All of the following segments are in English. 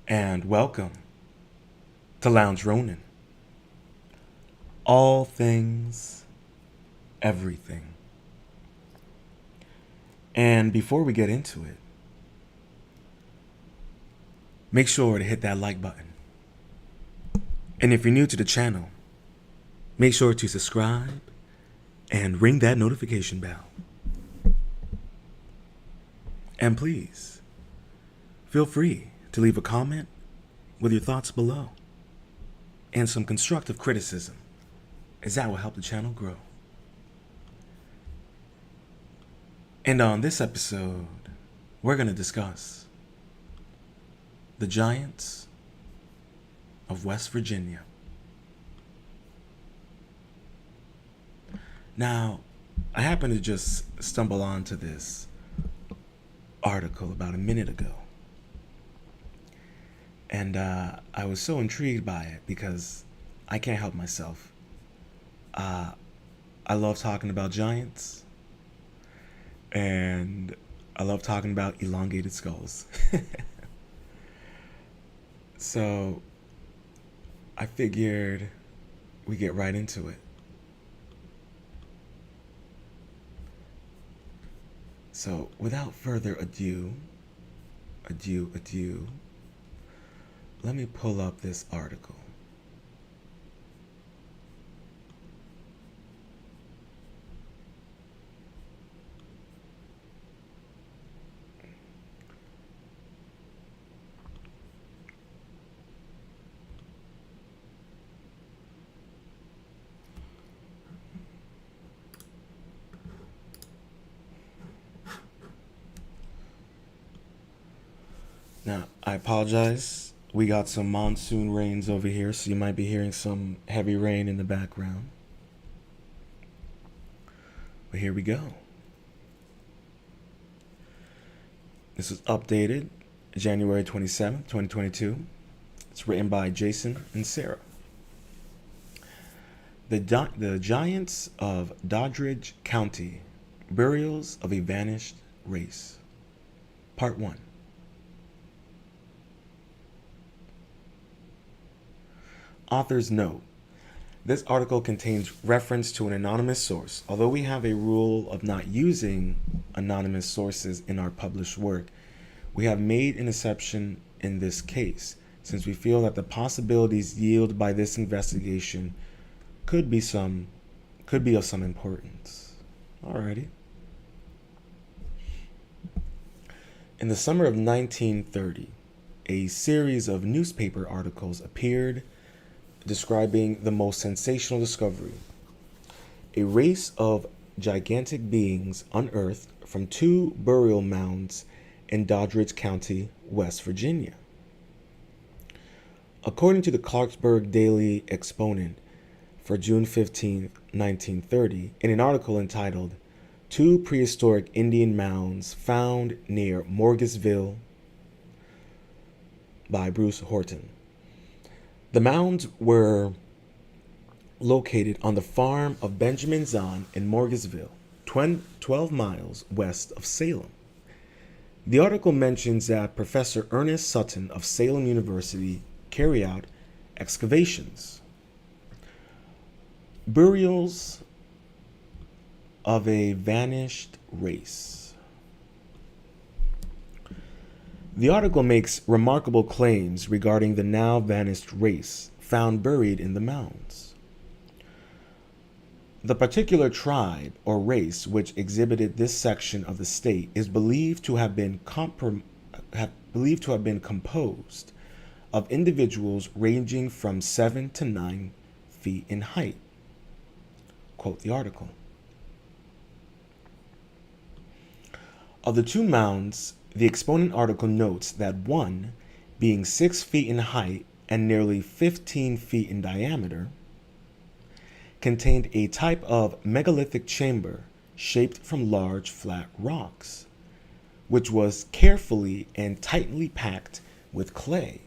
and welcome to Lounge Rōnin. All things, everything. And before we get into it, make sure to hit that like button. And if you're new to the channel, make sure to subscribe and ring that notification bell. And please, feel free to leave a comment with your thoughts below and some constructive criticism, as that will help the channel grow. And on this episode, we're going to discuss the giants of West Virginia. Now, I happened to just stumble onto this article about a minute ago. And I was so intrigued by it because I can't help myself. I love talking about giants, and I love talking about elongated skulls. So I figured we get right into it. So without further ado, let me pull up this article. Now, I apologize. We got some monsoon rains over here, so you might be hearing some heavy rain in the background. But here we go. This is updated January 27th, 2022. It's written by Jason and Sarah. The Giants of Doddridge County, Burials of a Vanished Race. Part 1. Author's note. This article contains reference to an anonymous source. Although we have a rule of not using anonymous sources in our published work, we have made an exception in this case, since we feel that the possibilities yielded by this investigation could be of some importance. Alrighty. In the summer of 1930, a series of newspaper articles appeared describing the most sensational discovery: a race of gigantic beings unearthed from 2 burial mounds in Doddridge County, West Virginia. According to the Clarksburg Daily Exponent for June 15, 1930, in an article entitled 2 Prehistoric Indian Mounds Found Near Morrisville by Bruce Horton. The mounds were located on the farm of Benjamin Zahn in Morrisville, 12 miles west of Salem. The article mentions that Professor Ernest Sutton of Salem University carried out excavations. Burials of a Vanished Race. The article makes remarkable claims regarding the now vanished race found buried in the mounds. The particular tribe or race which exhibited this section of the state is believed to have been composed of individuals ranging from 7 to 9 feet in height. Quote the article. Of the 2 mounds, the exponent article notes that one, being 6 feet in height and nearly 15 feet in diameter, contained a type of megalithic chamber shaped from large flat rocks, which was carefully and tightly packed with clay.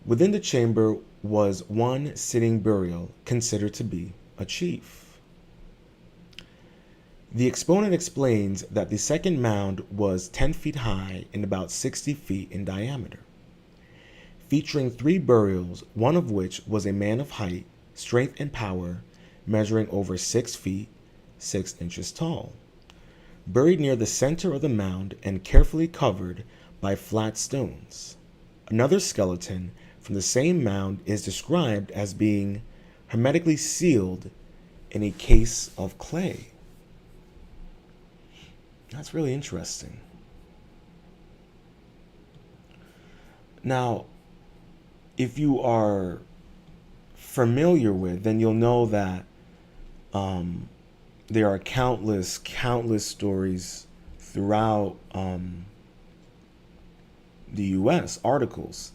Within the chamber was one sitting burial considered to be a chief. The exponent explains that the second mound was 10 feet high and about 60 feet in diameter. featuring 3 burials, one of which was a man of height, strength, and power, measuring over 6 feet, 6 inches tall, buried near the center of the mound and carefully covered by flat stones. Another skeleton from the same mound is described as being hermetically sealed in a case of clay. That's really interesting. Now, if you are familiar with, then you'll know that there are countless stories throughout the U.S. articles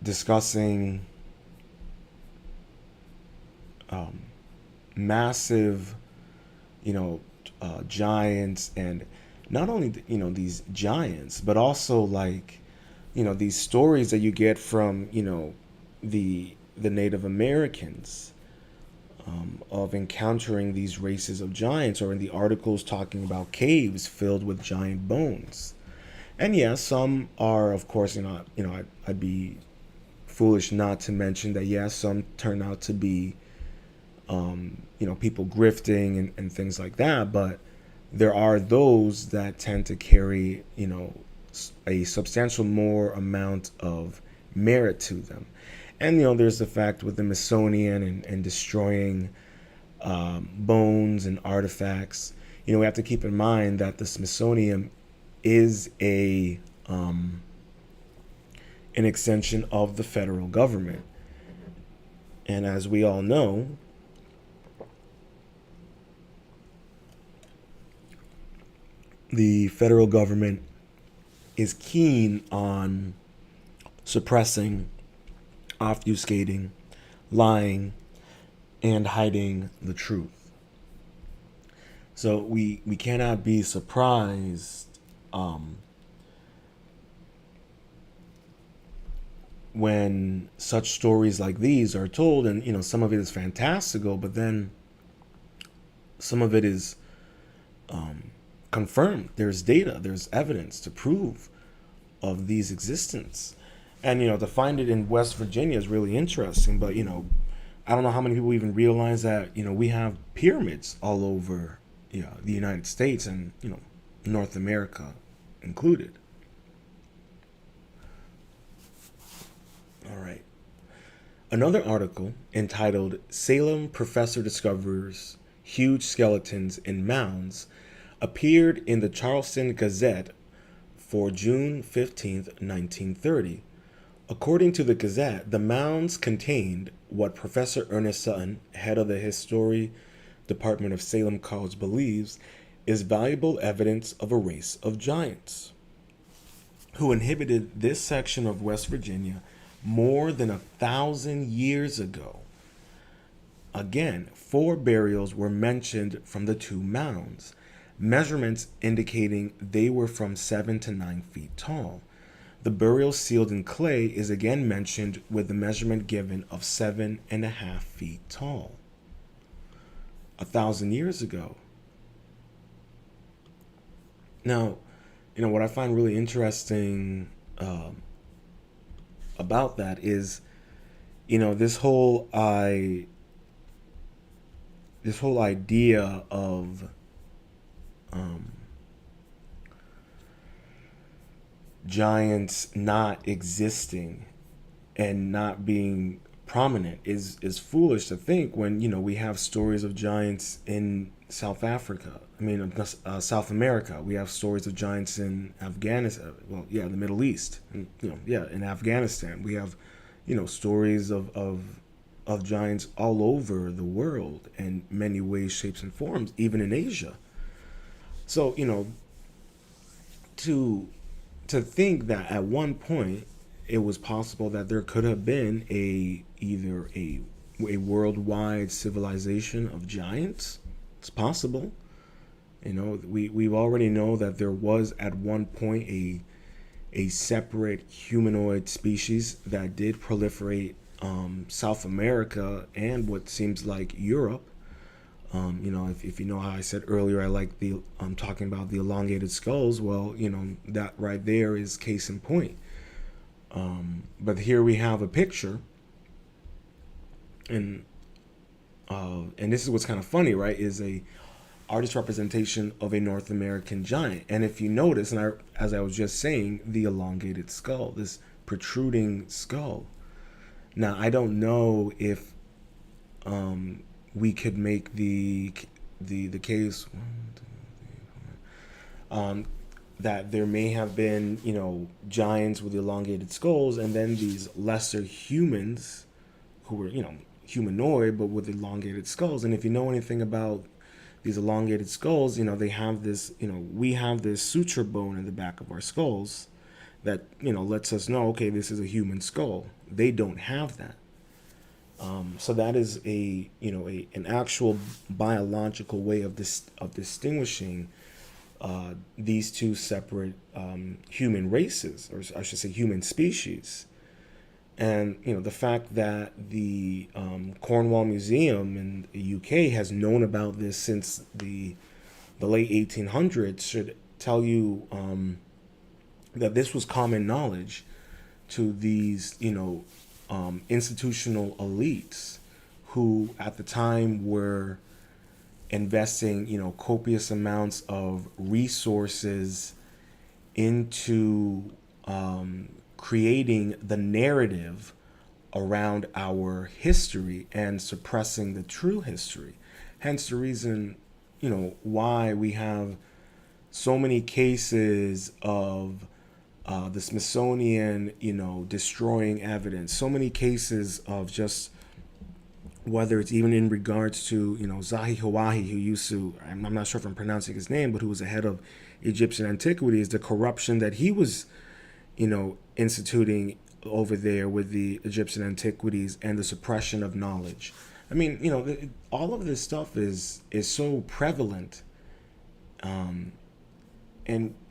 discussing massive, giants, and not only these giants, but also like these stories that you get from the Native Americans of encountering these races of giants, or in the articles talking about caves filled with giant bones. And yes, some are, of course, I'd be foolish not to mention that yes, some turn out to be people grifting and things like that, but there are those that tend to carry a substantial more amount of merit to them. And there's the fact with the Smithsonian and destroying bones and artifacts. We have to keep in mind that the Smithsonian is an extension of the federal government. And as we all know, the federal government is keen on suppressing, obfuscating, lying, and hiding the truth. So we cannot be surprised when such stories like these are told, and some of it is fantastical, but then some of it is confirmed. There's data, there's evidence to prove of these existence. And to find it in West Virginia is really interesting, but I don't know how many people even realize that we have pyramids all over the United States, and North America included. All right. Another article entitled "Salem Professor Discovers Huge Skeletons in Mounds" appeared in the Charleston Gazette for June 15, 1930. According to the Gazette, the mounds contained what Professor Ernest Sutton, head of the History Department of Salem College, believes is valuable evidence of a race of giants who inhabited this section of West Virginia more than 1,000 years ago. Again, 4 burials were mentioned from the 2 mounds, measurements indicating they were from 7 to 9 feet tall. The burial sealed in clay is again mentioned with the measurement given of 7.5 feet tall. 1,000 years ago. Now, what I find really interesting about that is, this whole idea of giants not existing and not being prominent is foolish to think when we have stories of giants in South Africa. South America. We have stories of giants in Afghanistan. Well, yeah, the Middle East. And, in Afghanistan, we have stories of giants all over the world in many ways, shapes, and forms, even in Asia. So to think that at one point it was possible that there could have been either a worldwide civilization of giants. It's possible. We already know that there was at one point a separate humanoid species that did proliferate South America and what seems like Europe. If you know how I said earlier, I like talking about the elongated skulls. Well, that right there is case in point. But here we have a picture, and this is what's kind of funny, right? Is a artist representation of a North American giant. And if you notice, as I was just saying, the elongated skull, this protruding skull. Now, I don't know if we could make the case that there may have been, giants with elongated skulls, and then these lesser humans who were, humanoid but with elongated skulls. And if you know anything about these elongated skulls, they have this, we have this suture bone in the back of our skulls that, lets us know, okay, this is a human skull. They don't have that. So that is an actual biological way of distinguishing these two separate human races, or I should say human species. And the fact that the Cornwall Museum in the UK has known about this since the late 1800s should tell you that this was common knowledge to these institutional elites who at the time were investing copious amounts of resources into creating the narrative around our history and suppressing the true history. Hence the reason, why we have so many cases of the Smithsonian, destroying evidence. So many cases of just, whether it's even in regards to, Zahi Hawaii, who used to, I'm not sure if I'm pronouncing his name, but who was the head of Egyptian antiquities, the corruption that he was, instituting over there with the Egyptian antiquities and the suppression of knowledge. I mean, all of this stuff is so prevalent, and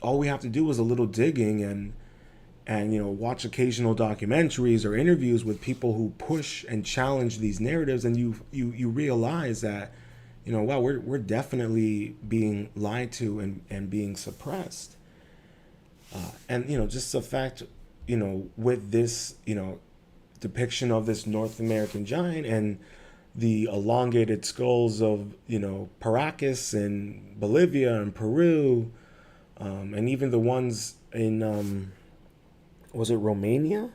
all we have to do is a little digging and watch occasional documentaries or interviews with people who push and challenge these narratives, and you realize that wow, we're definitely being lied to and being suppressed. And just the fact, with this, depiction of this North American giant and the elongated skulls of, Paracas in Bolivia and Peru, and even the ones in, was it Romania?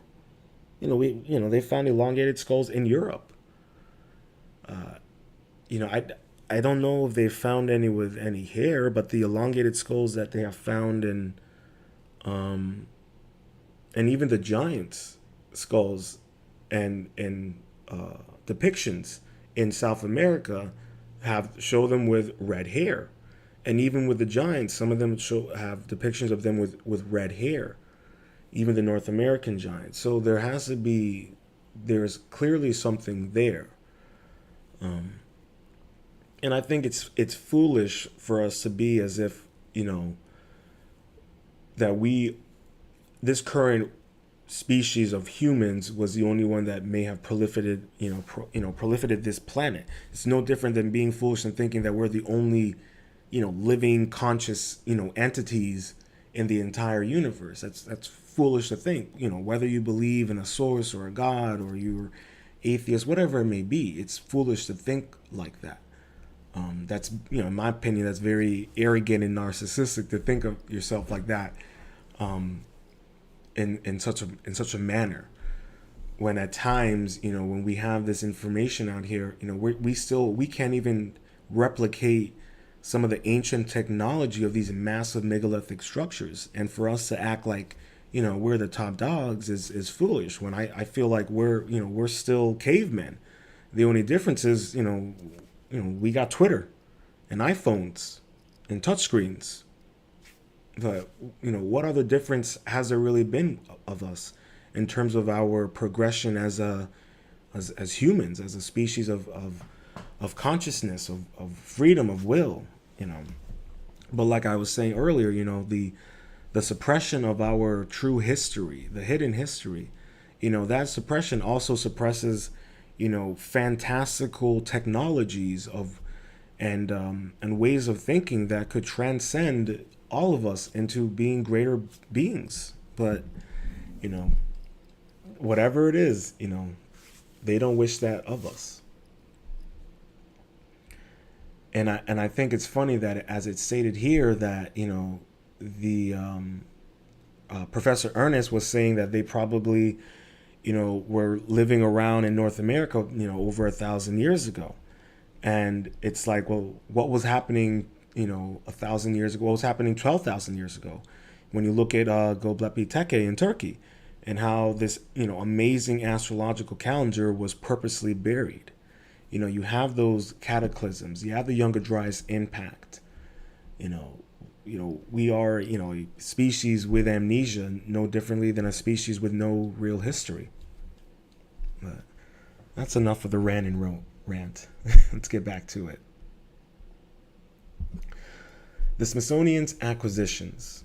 They found elongated skulls in Europe. I don't know if they found any with any hair, but the elongated skulls that they have found in, and even the giants' skulls and depictions in South America show them with red hair, and even with the giants, some of them have depictions of them with red hair, even the North American giants. So there's clearly something there, and I think it's foolish for us to be as if that this current species of humans was the only one that may have proliferated proliferated this planet. It's no different than being foolish and thinking that we're the only living conscious entities in the entire universe. That's foolish to think. Whether you believe in a source or a god or you're atheist, whatever it may be, it's foolish to think like that. That's in my opinion, that's very arrogant and narcissistic to think of yourself like that, in such a manner. When at times, when we have this information out here, we can't even replicate some of the ancient technology of these massive megalithic structures. And for us to act like we're the top dogs is foolish. When I feel like we're still cavemen. The only difference is we got Twitter and iPhones and touchscreens. But what other difference has there really been of us in terms of our progression as humans, as a species of consciousness, of freedom of will, But like I was saying earlier, the suppression of our true history, the hidden history, that suppression also suppresses fantastical technologies and ways of thinking that could transcend all of us into being greater beings. But whatever it is, they don't wish that of us. And I think it's funny that, as it's stated here, that the Professor Ernest was saying that they probably were living around in North America over 1,000 years ago. And it's like, well, what was happening 1,000 years ago? What was happening 12,000 years ago? When you look at Göbekli Tepe in Turkey, and how this amazing astrological calendar was purposely buried. You have those cataclysms. You have the Younger Dryas impact. We are a species with amnesia, no differently than a species with no real history. But that's enough of the Rōnin rant. Let's get back to it. The Smithsonian's acquisitions.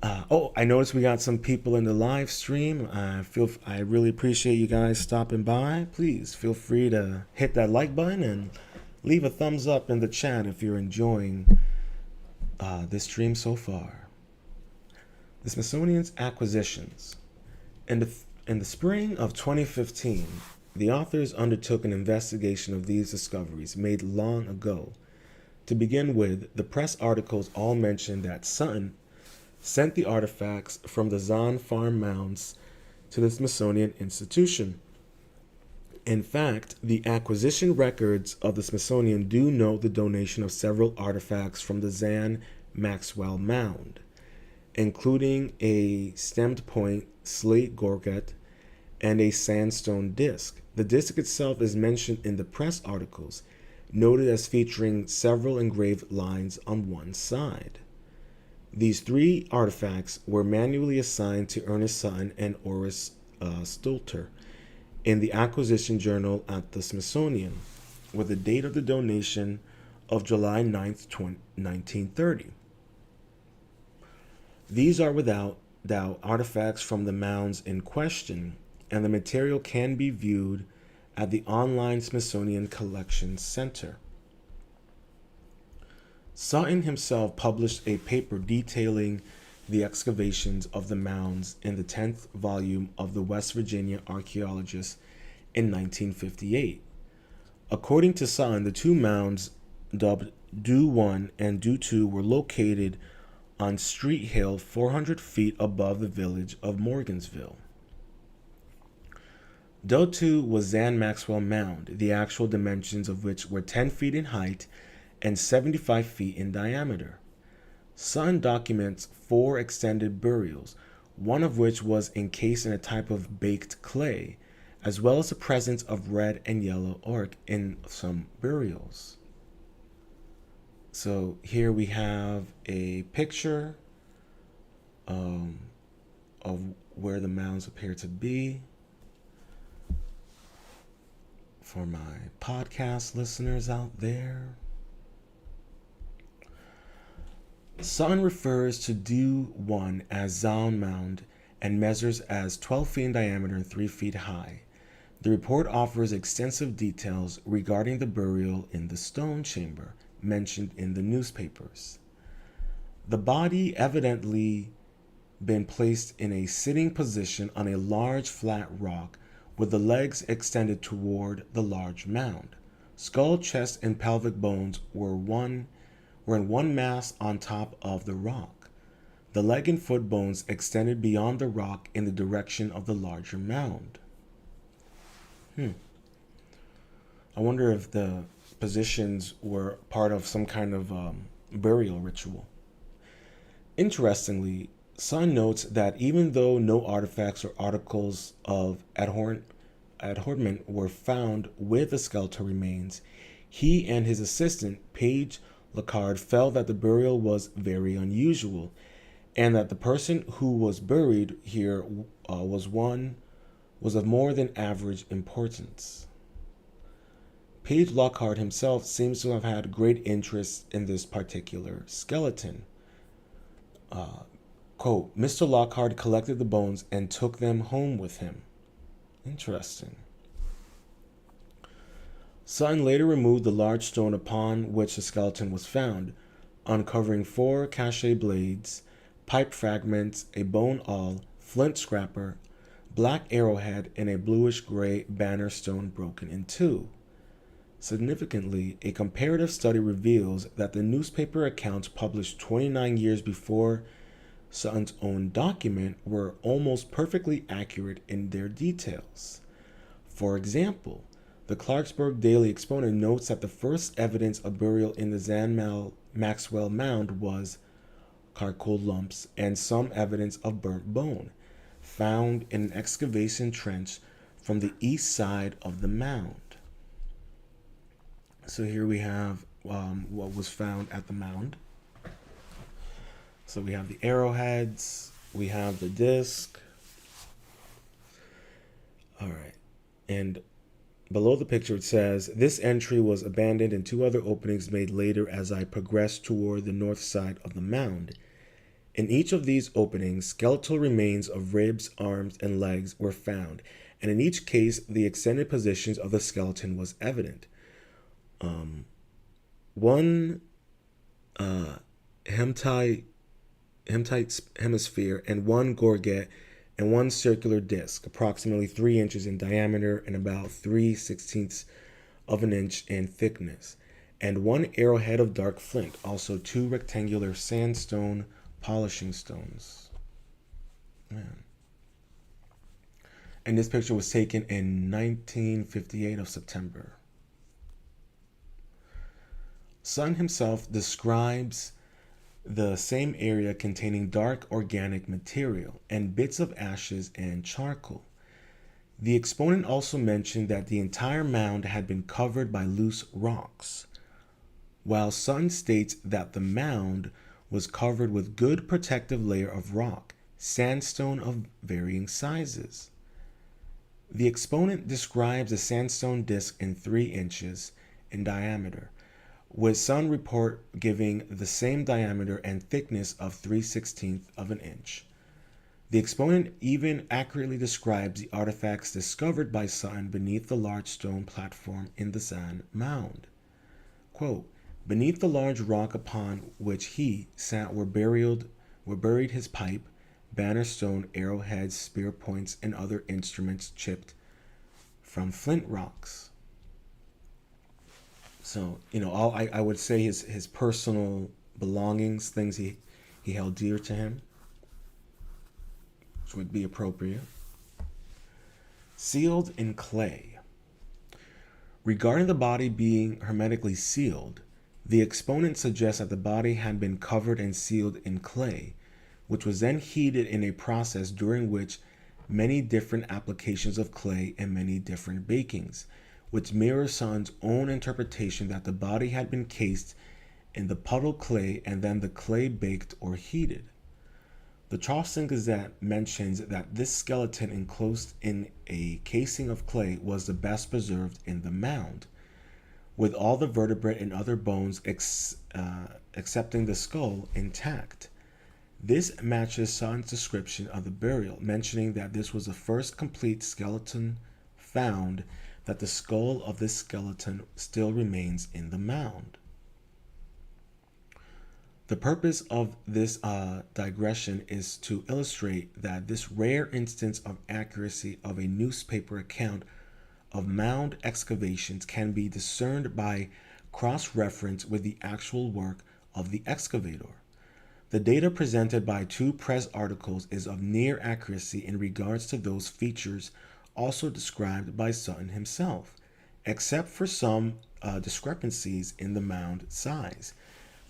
I noticed we got some people in the live stream. I really appreciate you guys stopping by. Please feel free to hit that like button and leave a thumbs up in the chat if you're enjoying this stream so far. The Smithsonian's acquisitions. In the spring of 2015, the authors undertook an investigation of these discoveries made long ago. To begin with, the press articles all mentioned that Sutton sent the artifacts from the Zahn Farm mounds to the Smithsonian Institution. In fact, the acquisition records of the Smithsonian do note the donation of several artifacts from the Zahn Maxwell Mound, including a stemmed point slate gorget and a sandstone disc. The disc itself is mentioned in the press articles, noted as featuring several engraved lines on one side. These three artifacts were manually assigned to Ernest Sutton and Oris Stulter in the acquisition journal at the Smithsonian, with the date of the donation of July 9th, 1930. These are without doubt artifacts from the mounds in question, and the material can be viewed at the online Smithsonian Collections Center. Sutton himself published a paper detailing the excavations of the mounds in the 10th volume of the West Virginia Archaeologist in 1958. According to Sutton, the two mounds, dubbed Do-1 and Do-2, were located on Street Hill 400 feet above the village of Morgansville. Do-2 was Zahn Maxwell Mound, the actual dimensions of which were 10 feet in height and 75 feet in diameter. Sutton documents 4 extended burials, one of which was encased in a type of baked clay, as well as the presence of red and yellow ochre in some burials. So here we have a picture of where the mounds appear to be. For my podcast listeners out there, Sutton refers to Do-1 as Zahn Mound and measures as 12 feet in diameter and 3 feet high. The report offers extensive details regarding the burial in the stone chamber mentioned in the newspapers. The body evidently been placed in a sitting position on a large flat rock with the legs extended toward the large mound. Skull, chest, and pelvic bones were in one mass on top of the rock. The leg and foot bones extended beyond the rock in the direction of the larger mound. I wonder if the positions were part of some kind of burial ritual. Interestingly, Sutton notes that even though no artifacts or articles of adornment were found with the skeletal remains, he and his assistant, Page Lacard, felt that the burial was very unusual, and that the person who was buried here was of more than average importance. Page Lockhart himself seems to have had great interest in this particular skeleton. Quote, Mr. Lockhart collected the bones and took them home with him. Interesting. Sutton later removed the large stone upon which the skeleton was found, uncovering 4 cachet blades, pipe fragments, a bone awl, flint scraper, black arrowhead, and a bluish-gray banner stone broken in two. Significantly, a comparative study reveals that the newspaper accounts published 29 years before Sutton's own document were almost perfectly accurate in their details. For example, the Clarksburg Daily Exponent notes that the first evidence of burial in the Zan Maxwell Mound was charcoal lumps and some evidence of burnt bone, found in an excavation trench from the east side of the mound. So here we have what was found at the mound. So we have the arrowheads, we have the disc. All right. And below the picture it says, this entry was abandoned and two other openings made later as I progressed toward the north side of the mound. In each of these openings, skeletal remains of ribs, arms, and legs were found, and in each case, the extended positions of the skeleton was evident. One hematites hemisphere and one gorget and one circular disc, approximately 3 inches in diameter and about 3/16 of an inch in thickness, and one arrowhead of dark flint, also 2 rectangular sandstone polishing stones. Man. And this picture was taken in 1958 of September. Sun himself describes the same area containing dark organic material and bits of ashes and charcoal. The exponent also mentioned that the entire mound had been covered by loose rocks, while Sun states that the mound was covered with good protective layer of rock, sandstone of varying sizes. The exponent describes a sandstone disc in 3 inches in diameter, with Sun report giving the same diameter and thickness of 3/16 of an inch. The exponent even accurately describes the artifacts discovered by Sun beneath the large stone platform in the Zan mound. Quote, beneath the large rock upon which he sat were buried his pipe, banner stone, arrowheads, spear points, and other instruments chipped from flint rocks. So, I would say his personal belongings, things he held dear to him, which would be appropriate. Sealed in clay. Regarding the body being hermetically sealed, the exponent suggests that the body had been covered and sealed in clay, which was then heated in a process during which many different applications of clay and many different bakings, which mirrors Sun's own interpretation that the body had been cased in the puddle clay and then the clay baked or heated. The Charleston Gazette mentions that this skeleton enclosed in a casing of clay was the best preserved in the mound, with all the vertebrae and other bones excepting the skull intact. This matches Sun's description of the burial, mentioning that this was the first complete skeleton found, that the skull of this skeleton still remains in the mound. The purpose of this digression is to illustrate that this rare instance of accuracy of a newspaper account of mound excavations can be discerned by cross-reference with the actual work of the excavator. The data presented by 2 press articles is of near accuracy in regards to those features also described by Sutton himself, except for some discrepancies in the mound size.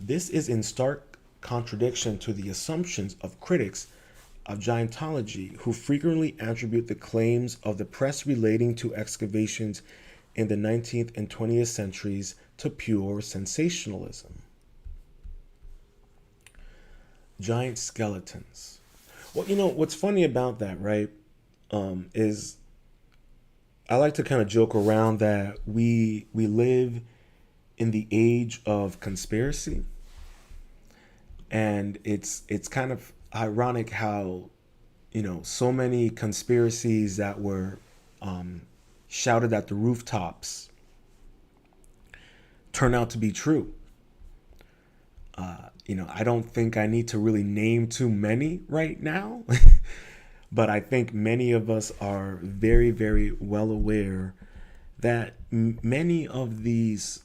This is in stark contradiction to the assumptions of critics of giantology, who frequently attribute the claims of the press relating to excavations in the 19th and 20th centuries to pure sensationalism. Giant skeletons. Well, what's funny about that, right, is I like to kind of joke around that we live in the age of conspiracy, and it's kind of ironic how so many conspiracies that were shouted at the rooftops turn out to be true. I don't think I need to really name too many right now. But I think many of us are very, very well aware that many of these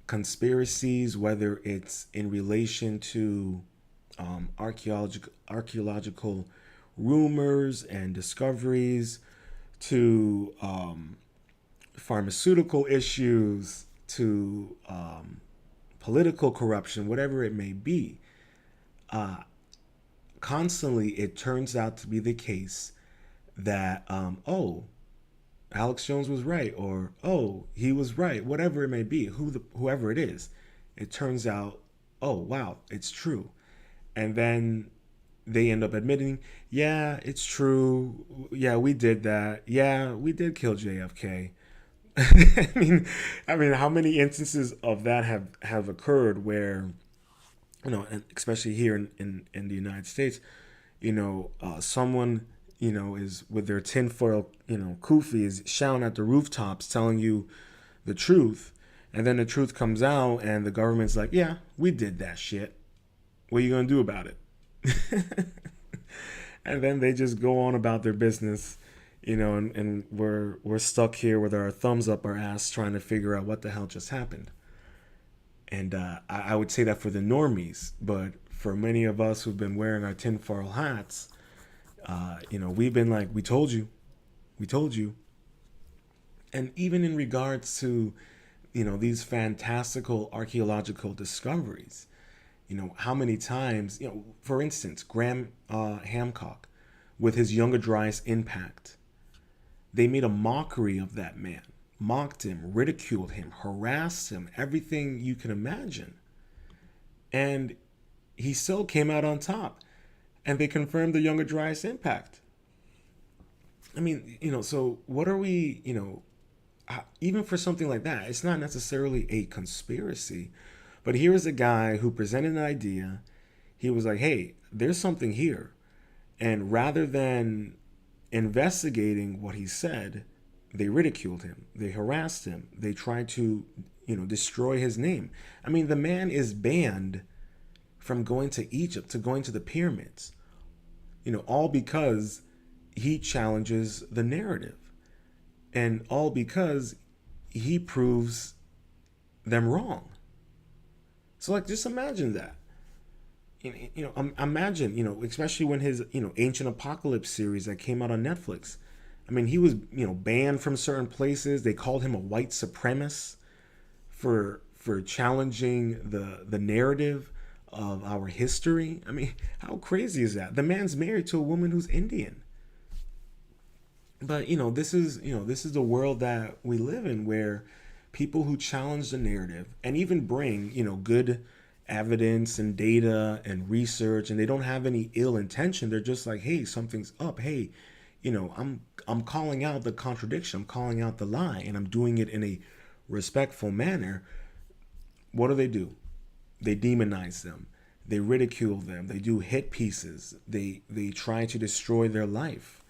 conspiracies, whether it's in relation to archaeological rumors and discoveries, to pharmaceutical issues, to political corruption, whatever it may be, constantly it turns out to be the case that, oh, Alex Jones was right, or oh, he was right, whatever it may be, whoever it is, it turns out, oh, wow, it's true. And then they end up admitting, yeah, it's true. Yeah, we did that. Yeah, we did kill JFK. I mean, how many instances of that have occurred where, and especially here in the United States, someone, is with their tinfoil, kufi is shouting at the rooftops telling you the truth, and then the truth comes out, and the government's like, yeah, we did that shit. What are you gonna do about it? And then they just go on about their business, and we're stuck here with our thumbs up our ass trying to figure out what the hell just happened. And I would say that for the normies, but for many of us who've been wearing our tinfoil hats, we've been like, we told you. And even in regards to, these fantastical archaeological discoveries, how many times, for instance, Graham Hancock with his Younger Dryas impact, they made a mockery of that man, mocked him, ridiculed him, harassed him, everything you can imagine. And he still came out on top. And they confirmed the Younger Dryas impact. I mean, so what are we, even for something like that, it's not necessarily a conspiracy. But here is a guy who presented an idea. He was like, hey, there's something here. And rather than investigating what he said, they ridiculed him. They harassed him. They tried to, destroy his name. I mean, the man is banned from going to Egypt, to going to the pyramids, all because he challenges the narrative, and all because he proves them wrong. So, like, just imagine that. Imagine, especially when his, Ancient Apocalypse series that came out on Netflix. I mean, he was, banned from certain places. They called him a white supremacist for challenging the narrative of our history. I mean, how crazy is that? The man's married to a woman who's Indian. But this is the world that we live in, where people who challenge the narrative and even bring good evidence and data and research, and they don't have any ill intention. They're just like, hey, something's up. Hey, I'm calling out the contradiction. I'm calling out the lie, and I'm doing it in a respectful manner. What do? They demonize them. They ridicule them. They do hit pieces. They try to destroy their life.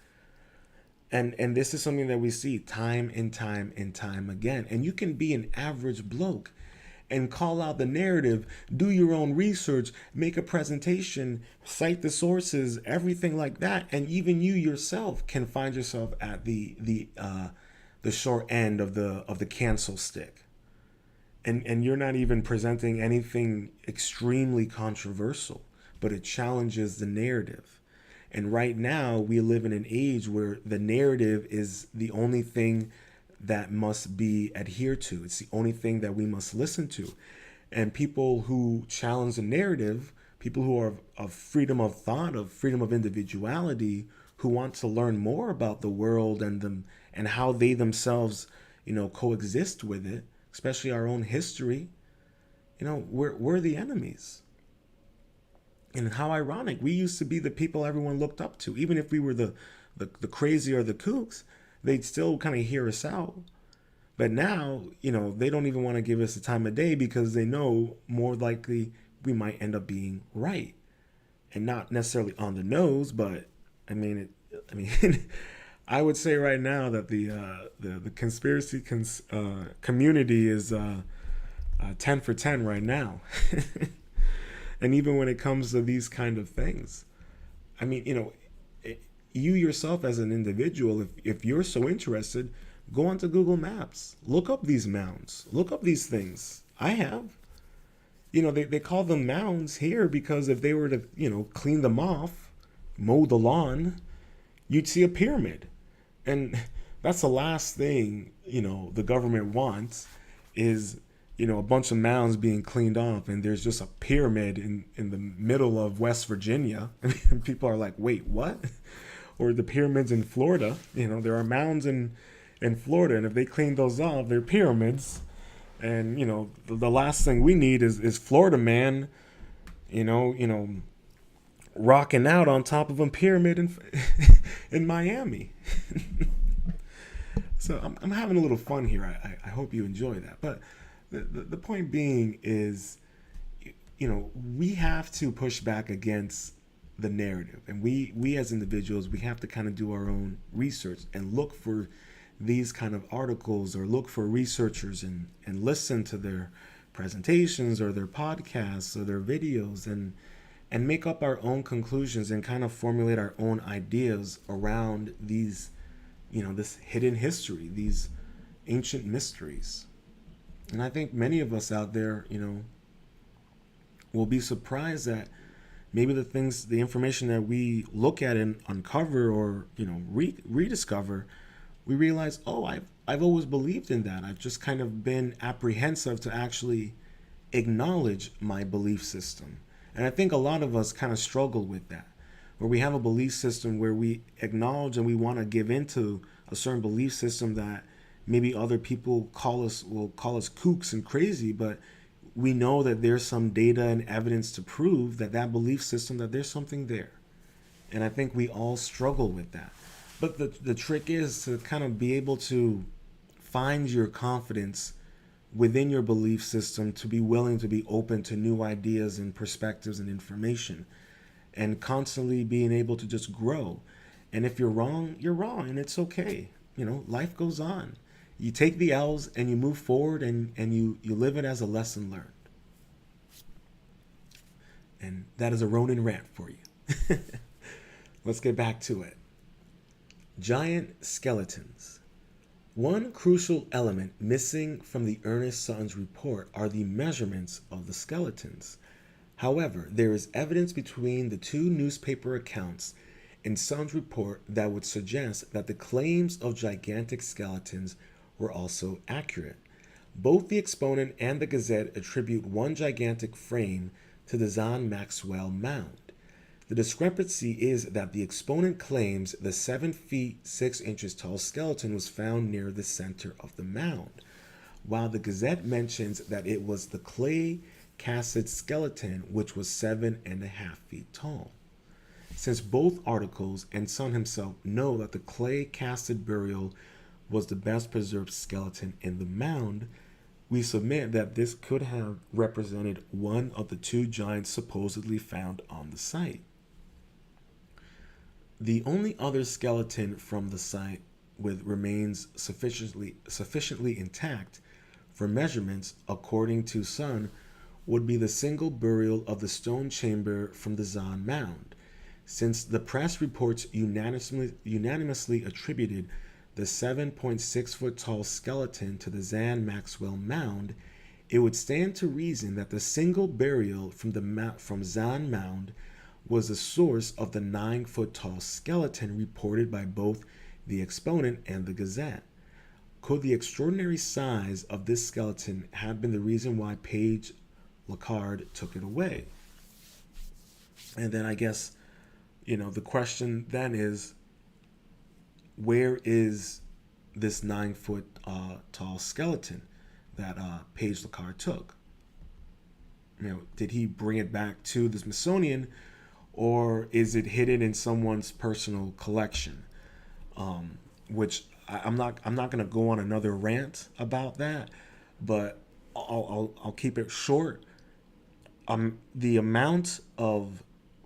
And this is something that we see time and time and time again. And you can be an average bloke and call out the narrative, do your own research, make a presentation, cite the sources, everything like that. And even you yourself can find yourself at the short end of the cancel stick. And you're not even presenting anything extremely controversial, but it challenges the narrative. And right now, we live in an age where the narrative is the only thing that must be adhered to. It's the only thing that we must listen to. And people who challenge the narrative, people who are of freedom of thought, of freedom of individuality, who want to learn more about the world and how they themselves, coexist with it, especially our own history, we're the enemies. And how ironic. We used to be the people everyone looked up to. Even if we were the crazy or the kooks, they'd still kind of hear us out. But now, they don't even want to give us the time of day because they know more likely we might end up being right. And not necessarily on the nose, but I would say right now that the conspiracy community is 10 for 10 right now. And even when it comes to these kind of things, you yourself as an individual, if you're so interested, go onto Google Maps, look up these mounds, look up these things. I have. They call them mounds here because if they were to, clean them off, mow the lawn, you'd see a pyramid. And that's the last thing, the government wants is, a bunch of mounds being cleaned off and there's just a pyramid in the middle of West Virginia. And people are like, wait, what? Or the pyramids in Florida. There are mounds in Florida, and if they clean those off, they're pyramids. And the last thing we need is Florida man, rocking out on top of a pyramid in Miami. So I'm having a little fun here. I hope you enjoy that. But the point being is, we have to push back against the narrative, and we as individuals, we have to kind of do our own research and look for these kind of articles, or look for researchers and listen to their presentations or their podcasts or their videos, and make up our own conclusions and kind of formulate our own ideas around these, this hidden history, these ancient mysteries. And I think many of us out there, will be surprised that maybe the information that we look at and uncover, or, rediscover, we realize, oh, I've always believed in that. I've just kind of been apprehensive to actually acknowledge my belief system. And I think a lot of us kind of struggle with that, where we have a belief system where we acknowledge and we want to give into a certain belief system that maybe other people will call us kooks and crazy, but we know that there's some data and evidence to prove that belief system, that there's something there. And I think we all struggle with that. But the trick is to kind of be able to find your confidence within your belief system, to be willing to be open to new ideas and perspectives and information, and constantly being able to just grow. And if you're wrong, you're wrong, and it's okay. Life goes on. You take the L's and you move forward, and you live it as a lesson learned. And that is a Rōnin rant for you. Let's get back to it. Giant skeletons. One crucial element missing from the Ernest Sutton's report are the measurements of the skeletons. However, there is evidence between the two newspaper accounts in Sutton's report that would suggest that the claims of gigantic skeletons were also accurate. Both the Exponent and the Gazette attribute one gigantic frame to the John Maxwell Mound. The discrepancy is that the Exponent claims the 7 feet 6 inches tall skeleton was found near the center of the mound, while the Gazette mentions that it was the clay casted skeleton, which was 7.5 feet tall. Since both articles and Sutton himself know that the clay casted burial was the best preserved skeleton in the mound, we submit that this could have represented one of the two giants supposedly found on the site. The only other skeleton from the site with remains sufficiently intact for measurements, according to Sutton, would be the single burial of the stone chamber from the Zan Mound. Since the press reports unanimously attributed the 7.6 foot tall skeleton to the Zan Maxwell Mound, it would stand to reason that the single burial from Zan Mound was the source of the 9 foot tall skeleton reported by both the Exponent and the Gazette. Could the extraordinary size of this skeleton have been the reason why Page Lacard took it away? And then I guess, the question then is, where is this 9 foot tall skeleton that Page Lacard took? Did he bring it back to the Smithsonian, or is it hidden in someone's personal collection? Which I'm not going to go on another rant about that, but I'll keep it short. The amount of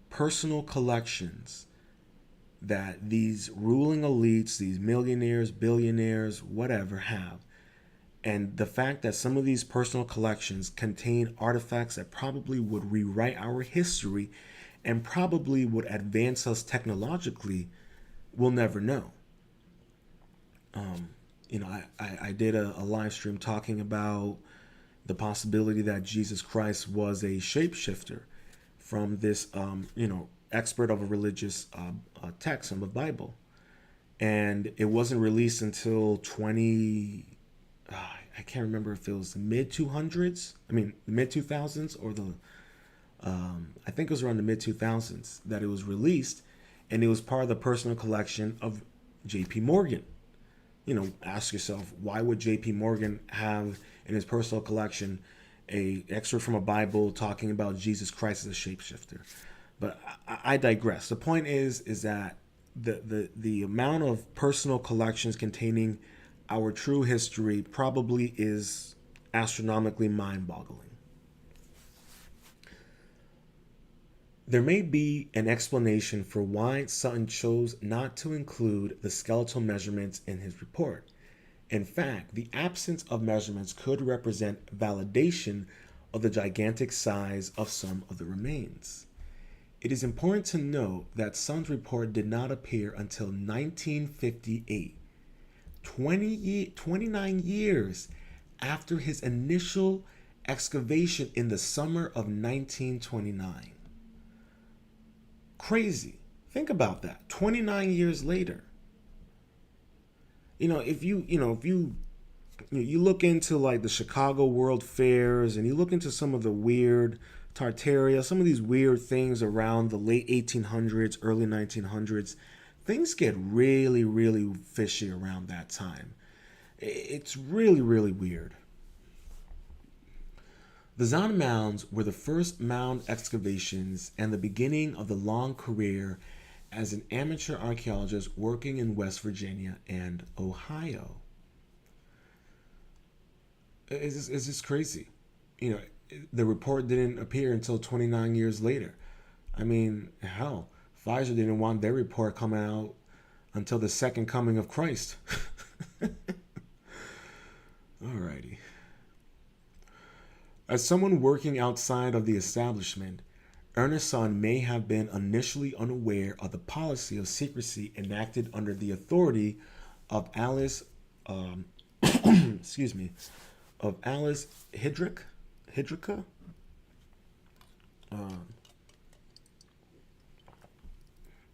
personal collections that these ruling elites, these millionaires, billionaires, whatever, have, and the fact that some of these personal collections contain artifacts that probably would rewrite our history and probably would advance us technologically, we'll never know. I did a live stream talking about the possibility that Jesus Christ was a shapeshifter from this, expert of a religious text from the Bible. And it wasn't released until I can't remember if it was the mid 200s, mid 2000s, or I think it was around the mid 2000s that it was released. And it was part of the personal collection of J.P. Morgan. Ask yourself, why would J.P. Morgan have in his personal collection a excerpt from a Bible talking about Jesus Christ as a shapeshifter? But I digress. The point is that the amount of personal collections containing our true history probably is astronomically mind-boggling. There may be an explanation for why Sutton chose not to include the skeletal measurements in his report. In fact, the absence of measurements could represent validation of the gigantic size of some of the remains. It is important to note that Sutton's report did not appear until 1958, 29 years after his initial excavation in the summer of 1929. Crazy. Think about that. 29 years later. If you look into like the Chicago World Fairs, and you look into some of the weird Tartaria, some of these weird things around the late 1800s, early 1900s, things get really, really fishy around that time. It's really, really weird. The Zan Mounds were the first mound excavations and the beginning of the long career as an amateur archaeologist working in West Virginia and Ohio. It's just crazy. The report didn't appear until 29 years later. Hell, Pfizer didn't want their report coming out until the second coming of Christ. Alrighty. As someone working outside of the establishment, Ernest Sutton may have been initially unaware of the policy of secrecy enacted under the authority of Alice, of Alice Hidrika.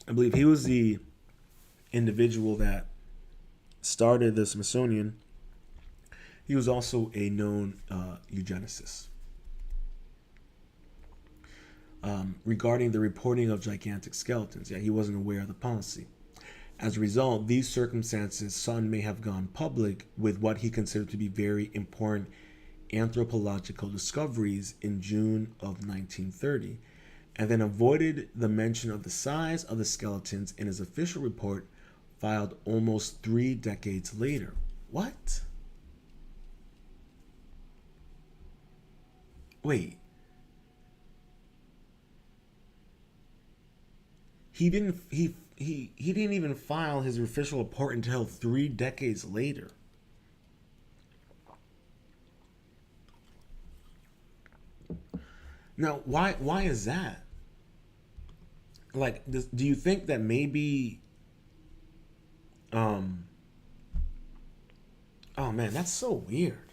I believe he was the individual that started the Smithsonian. He was also a known eugenicist. Regarding the reporting of gigantic skeletons, he wasn't aware of the policy. As a result, these circumstances, Sutton may have gone public with what he considered to be very important anthropological discoveries in June of 1930, and then avoided the mention of the size of the skeletons in his official report filed almost 3 decades later. What? Wait. He didn't even file his official report until 3 decades later. Now, why is that? Like, do you think that maybe oh man, that's so weird.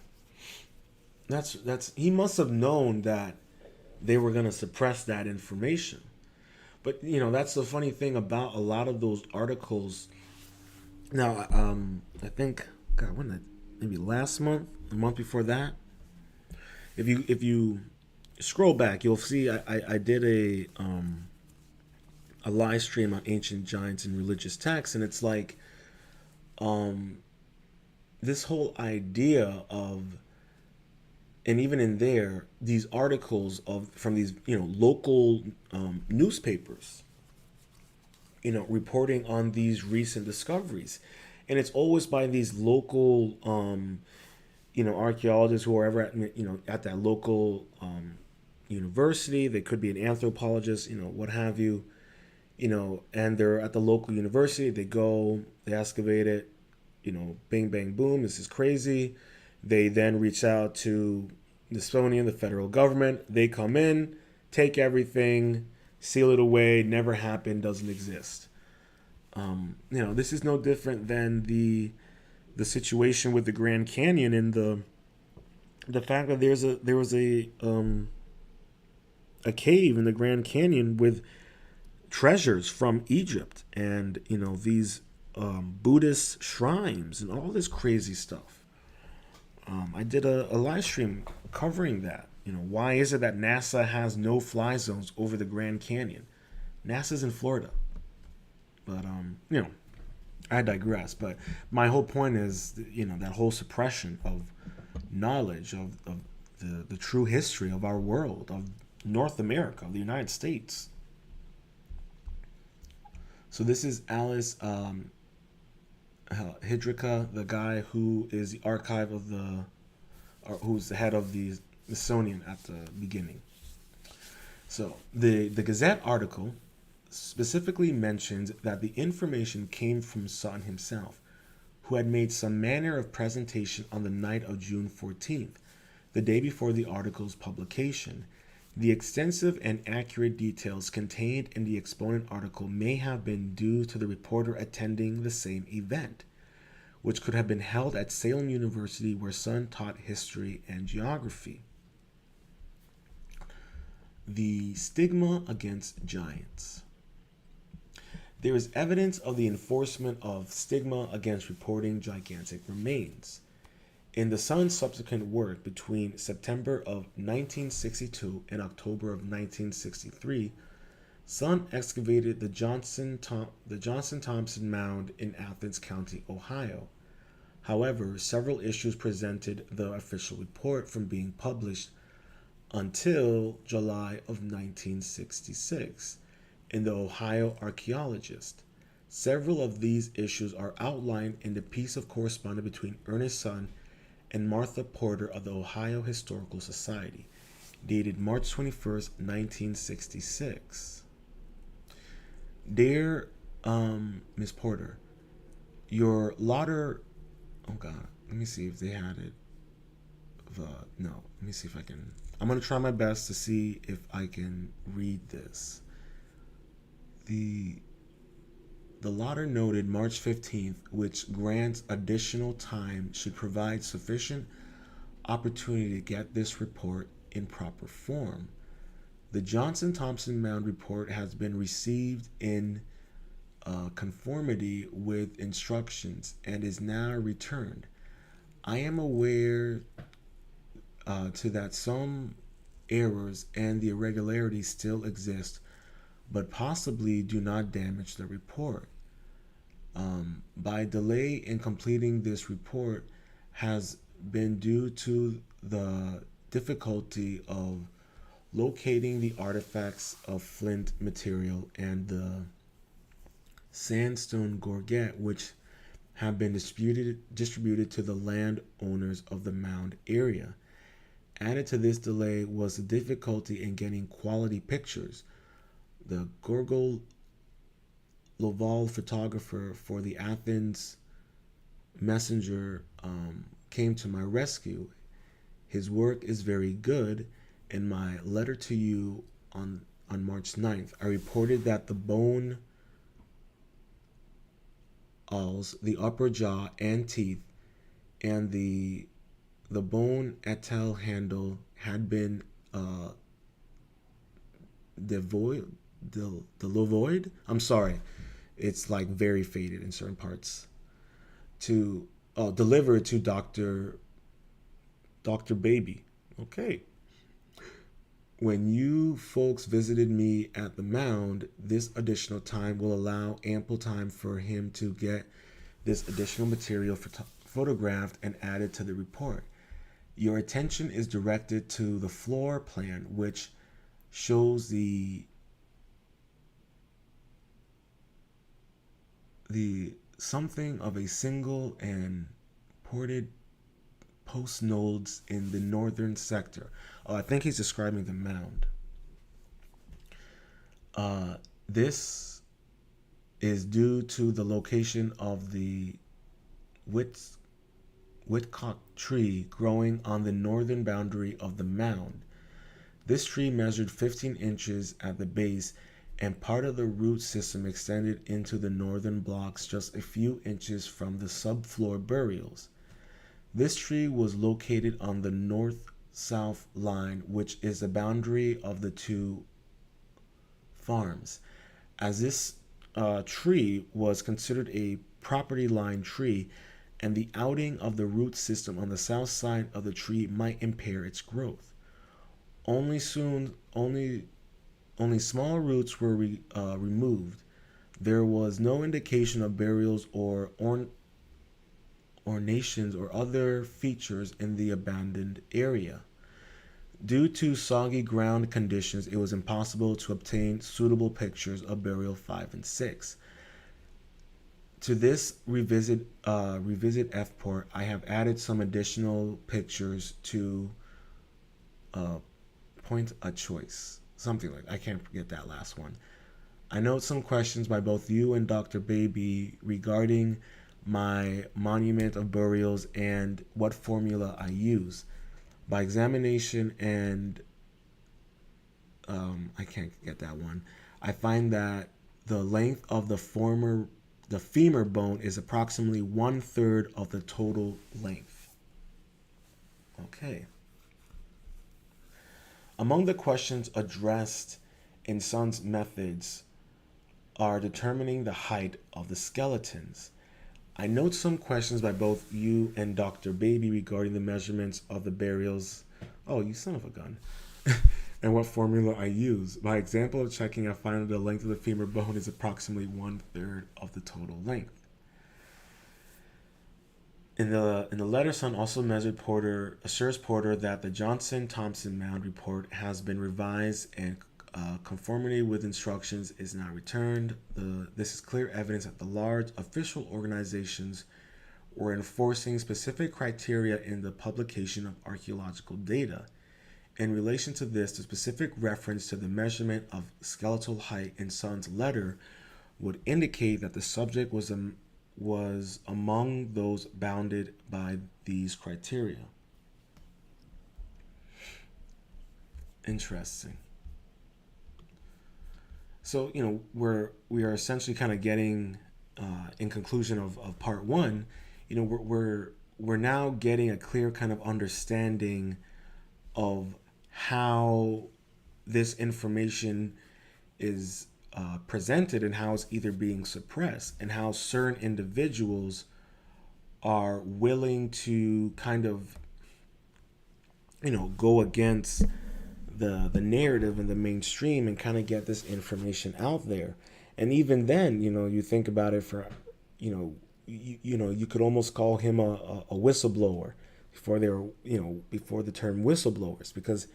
That's he must have known that they were going to suppress that information. But that's the funny thing about a lot of those articles. Now, I think, God, when did maybe last month, the month before that. If you scroll back, you'll see I did a live stream on ancient giants and religious texts, and it's like this whole idea of, and even in there, these articles from these local newspapers, reporting on these recent discoveries, and it's always by these local archaeologists who are ever at that local university. They could be an anthropologist, what have you, and they're at the local university. They go, they excavate it, bing bang boom, this is crazy. They then reach out to the Smithsonian, the federal government. They come in, take everything, seal it away, never happened, doesn't exist. This is no different than the situation with the Grand Canyon and the fact that there was a cave in the Grand Canyon with treasures from Egypt, and these Buddhist shrines and all this crazy stuff. I did a live stream covering that. Why is it that NASA has no fly zones over the Grand Canyon? NASA's in Florida, but I digress. But my whole point is, that whole suppression of knowledge of the true history of our world, of North America, of the United States. So this is Alice Hydrica, the guy who is the archive of or who's the head of the Smithsonian at the beginning. So the Gazette article specifically mentions that the information came from Sutton himself, who had made some manner of presentation on the night of June 14th, the day before the article's publication. The extensive and accurate details contained in the exponent article may have been due to the reporter attending the same event, which could have been held at Salem University, where Sutton taught history and geography. The stigma against giants. There is evidence of the enforcement of stigma against reporting gigantic remains. In the Sun's subsequent work between September of 1962 and October of 1963, Sun excavated the Johnson-Thompson Mound in Athens County, Ohio. However, several issues prevented the official report from being published until July of 1966 in the Ohio Archaeologist. Several of these issues are outlined in the piece of correspondence between Ernest Sutton and Martha Porter of the Ohio Historical Society, dated March 21st, 1966. Dear Miss Porter, your lauder... Oh, God. Let me see if they had it. No. Let me see if I can... I'm going to try my best to see if I can read this. The latter noted March 15th, which grants additional time, should provide sufficient opportunity to get this report in proper form. The Johnson-Thompson Mound report has been received in conformity with instructions and is now returned. I am aware to that some errors and the irregularities still exist, but possibly do not damage the report. By delay in completing this report has been due to the difficulty of locating the artifacts of flint material and the sandstone gorget, which have been distributed to the landowners of the mound area. Added to this delay was the difficulty in getting quality pictures. The Gorgol Loval photographer for the Athens Messenger came to my rescue. His work is very good. In my letter to you on March 9th, I reported that the bone alls, the upper jaw and teeth, and the bone etal handle had been devoid. I'm sorry, it's like very faded in certain parts. To delivered to Dr. Baby. Okay. When you folks visited me at the mound, this additional time will allow ample time for him to get this additional material photographed and added to the report. Your attention is directed to the floor plan, which shows the something of a single and ported post nodes in the northern sector. I think he's describing the mound. This is due to the location of the Whitcock tree growing on the northern boundary of the mound. This tree measured 15 inches at the base and part of the root system extended into the northern blocks just a few inches from the subfloor burials. This tree was located on the north-south line, which is the boundary of the two farms. As this tree was considered a property line tree, and the outing of the root system on the south side of the tree might impair its growth. Only small roots were removed. There was no indication of burials or ornations or other features in the abandoned area. Due to soggy ground conditions, it was impossible to obtain suitable pictures of burial 5 and 6. To this revisit Fport, I have added some additional pictures to point a choice. Something like, I can't forget that last one. I note some questions by both you and Dr. Baby regarding my monument of burials and what formula I use. By examination and I can't get that one. I find that the length of the femur bone is approximately 1/3 of the total length. Okay. Among the questions addressed in Sun's methods are determining the height of the skeletons. I note some questions by both you and Dr. Baby regarding the measurements of the burials. Oh, you son of a gun. And what formula I use. By example of checking, I find that the length of the femur bone is approximately 1/3 of the total length. In the letter, Sun also assures Porter that the Johnson-Thompson Mound report has been revised and conformity with instructions is not returned. This is clear evidence that the large official organizations were enforcing specific criteria in the publication of archaeological data. In relation to this, the specific reference to the measurement of skeletal height in Sun's letter would indicate that the subject was among those bounded by these criteria. Interesting. So, we are essentially kind of getting, in conclusion of part one, we're now getting a clear kind of understanding of how this information is presented and how it's either being suppressed, and how certain individuals are willing to kind of, go against the narrative and the mainstream and kind of get this information out there. And even then, you think about it for, you could almost call him a whistleblower before the term whistleblowers, because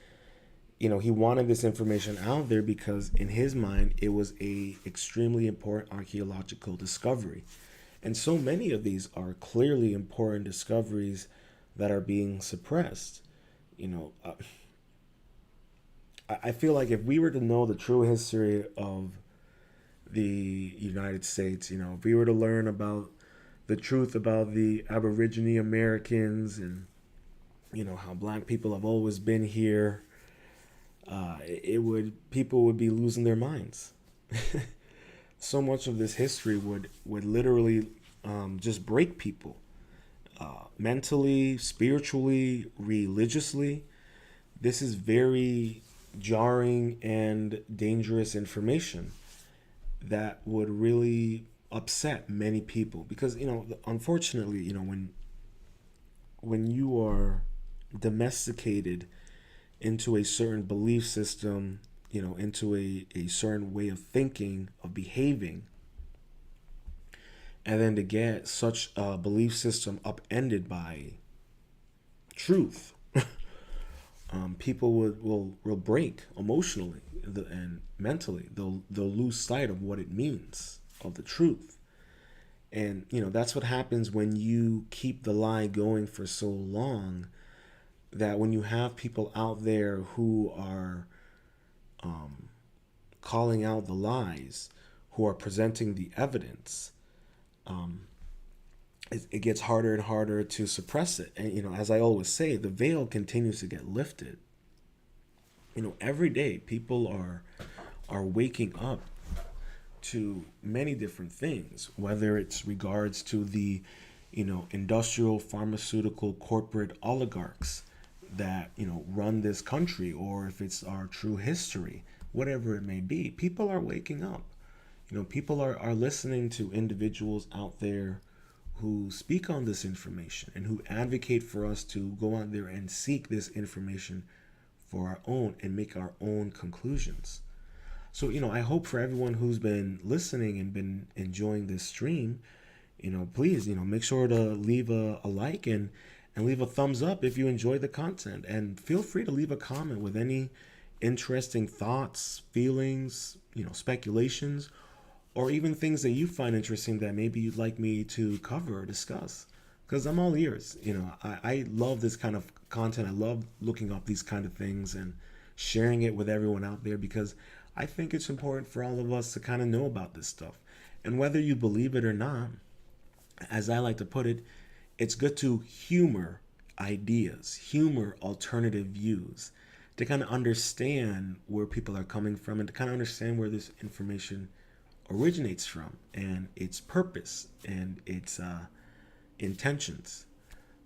he wanted this information out there because in his mind it was a extremely important archaeological discovery. And so many of these are clearly important discoveries that are being suppressed. I feel like if we were to know the true history of the United States, if we were to learn about the truth about the Aborigine Americans and, how black people have always been here, people would be losing their minds. So much of this history would literally just break people, mentally, spiritually, religiously. This is very jarring and dangerous information that would really upset many people, because unfortunately, when you are domesticated into a certain belief system, into a certain way of thinking, of behaving, and then to get such a belief system upended by truth, people will break emotionally and mentally. They'll lose sight of what it means, of the truth. And that's what happens when you keep the lie going for so long, that when you have people out there who are calling out the lies, who are presenting the evidence, it gets harder and harder to suppress it. And as I always say, the veil continues to get lifted. Every day people are waking up to many different things, whether it's regards to the, industrial, pharmaceutical, corporate oligarchs that, run this country, or if it's our true history, whatever it may be. People are waking up. People are listening to individuals out there who speak on this information and who advocate for us to go out there and seek this information for our own and make our own conclusions. So, I hope for everyone who's been listening and been enjoying this stream, please, make sure to leave a like and leave a thumbs up if you enjoy the content. And feel free to leave a comment with any interesting thoughts, feelings, speculations, or even things that you find interesting that maybe you'd like me to cover or discuss. Because I'm all ears. I love this kind of content. I love looking up these kind of things and sharing it with everyone out there, because I think it's important for all of us to kind of know about this stuff. And whether you believe it or not, as I like to put it, it's good to humor ideas, humor alternative views, to kind of understand where people are coming from and to kind of understand where this information originates from and its purpose and its intentions.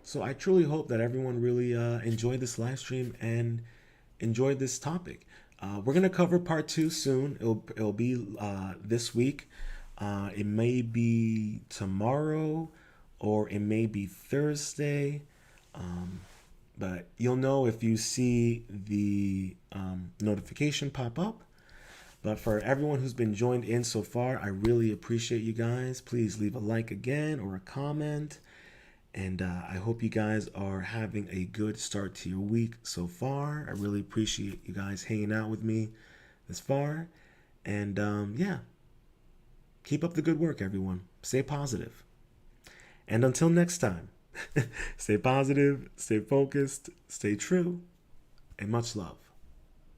So I truly hope that everyone really enjoyed this live stream and enjoyed this topic. We're gonna cover part 2 soon. It'll be this week. It may be tomorrow or it may be Thursday. But you'll know if you see the notification pop up. But for everyone who's been joined in so far, I really appreciate you guys. Please leave a like again or a comment. And I hope you guys are having a good start to your week so far. I really appreciate you guys hanging out with me this far. And yeah, keep up the good work, everyone. Stay positive. And until next time, stay positive, stay focused, stay true, and much love.